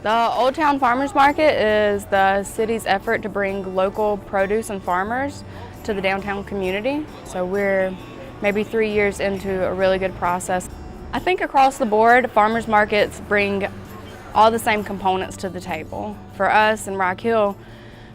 The Old Town Farmers Market is the city's effort to bring local produce and farmers to the downtown community. So we're maybe 3 years into a really good process. I think across the board, farmers markets bring all the same components to the table. For us in Rock Hill,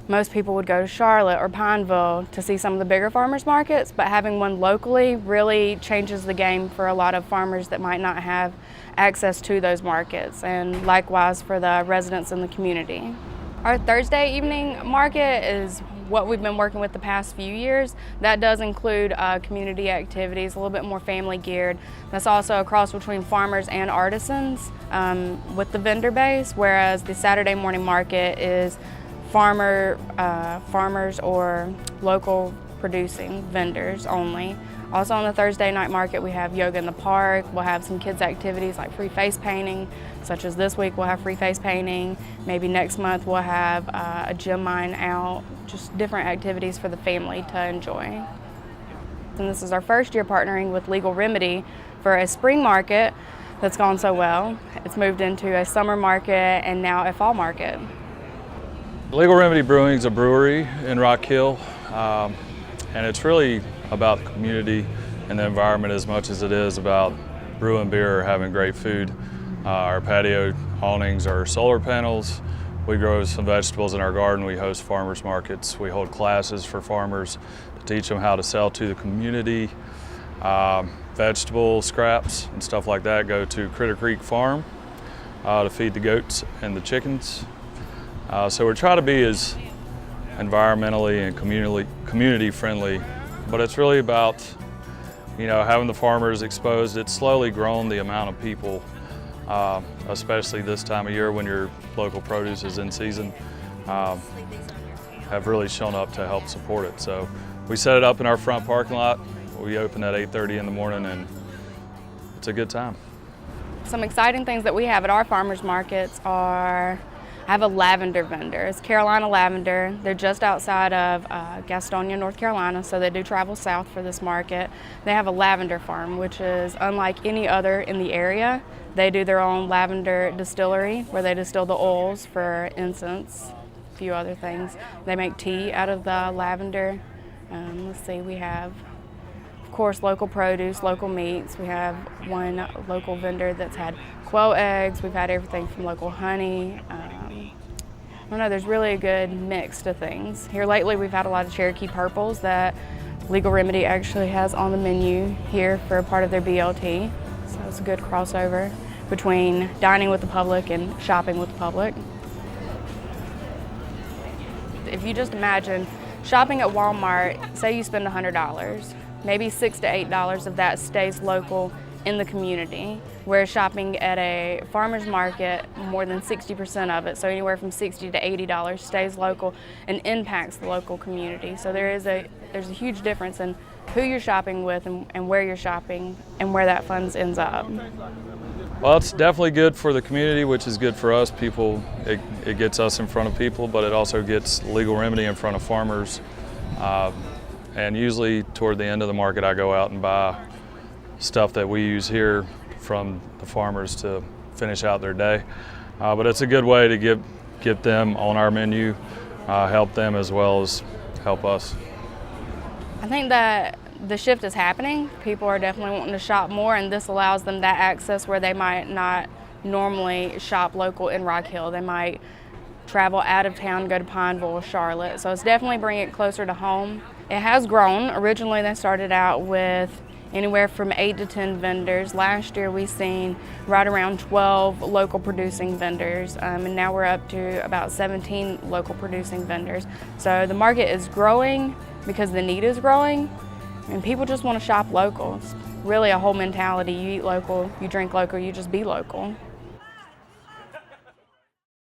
most people would go to Charlotte or Pineville to see some of the bigger farmers markets, but having one locally really changes the game for a lot of farmers that might not have access to those markets, and likewise for the residents in the community. Our Thursday evening market is what we've been working with the past few years. That does include community activities, a little bit more family geared. That's also a cross between farmers and artisans with the vendor base, whereas the Saturday morning market is farmers or local producing vendors only. Also on the Thursday night market, we have yoga in the park. We'll have some kids activities like free face painting, such as this week we'll have free face painting. Maybe next month we'll have a gym mine out, just different activities for the family to enjoy. And this is our first year partnering with Legal Remedy for a spring market that's gone so well. It's moved into a summer market and now a fall market. Legal Remedy Brewing is a brewery in Rock Hill, and it's really about the community and the environment as much as it is about brewing beer or having great food. Our patio awnings are solar panels. We grow some vegetables in our garden. We host farmers markets. We hold classes for farmers to teach them how to sell to the community. Vegetable scraps and stuff like that go to Critter Creek Farm to feed the goats and the chickens. So we're trying to be as environmentally and community friendly, but it's really about, having the farmers exposed. It's slowly grown the amount of people, especially this time of year when your local produce is in season, have really shown up to help support it. So we set it up in our front parking lot. We open at 8:30 in the morning, and it's a good time. Some exciting things that we have at our farmers markets are, I have a lavender vendor. It's Carolina Lavender. They're just outside of Gastonia, North Carolina, so they do travel south for this market. They have a lavender farm, which is unlike any other in the area. They do their own lavender distillery where they distill the oils for incense, a few other things. They make tea out of the lavender. Let's see, we have, of course, local produce, local meats. We have one local vendor that's had quail eggs. We've had everything from local honey. I don't know, there's really a good mix to things. Here lately we've had a lot of Cherokee purples that Legal Remedy actually has on the menu here for a part of their BLT. So it's a good crossover between dining with the public and shopping with the public. If you just imagine shopping at Walmart, say you spend $100, maybe $6 to $8 of that stays local in the community, whereas shopping at a farmer's market, more than 60% of it, so anywhere from $60 to $80 stays local and impacts the local community. So there's a huge difference in who you're shopping with and where you're shopping and where that funds ends up. Well, it's definitely good for the community, which is good for us. It gets us in front of people, but it also gets Legal Remedy in front of farmers. And usually toward the end of the market, I go out and buy stuff that we use here from the farmers to finish out their day. But it's a good way to get them on our menu, help them as well as help us. I think that the shift is happening. People are definitely wanting to shop more, and this allows them that access where they might not normally shop local in Rock Hill. They might travel out of town, go to Pineville or Charlotte. So it's definitely bringing it closer to home. It has grown. Originally they started out with anywhere from 8 to 10 vendors. Last year we seen right around 12 local producing vendors, and now we're up to about 17 local producing vendors. So the market is growing because the need is growing, and people just want to shop local. It's really a whole mentality. You eat local, you drink local, you just be local.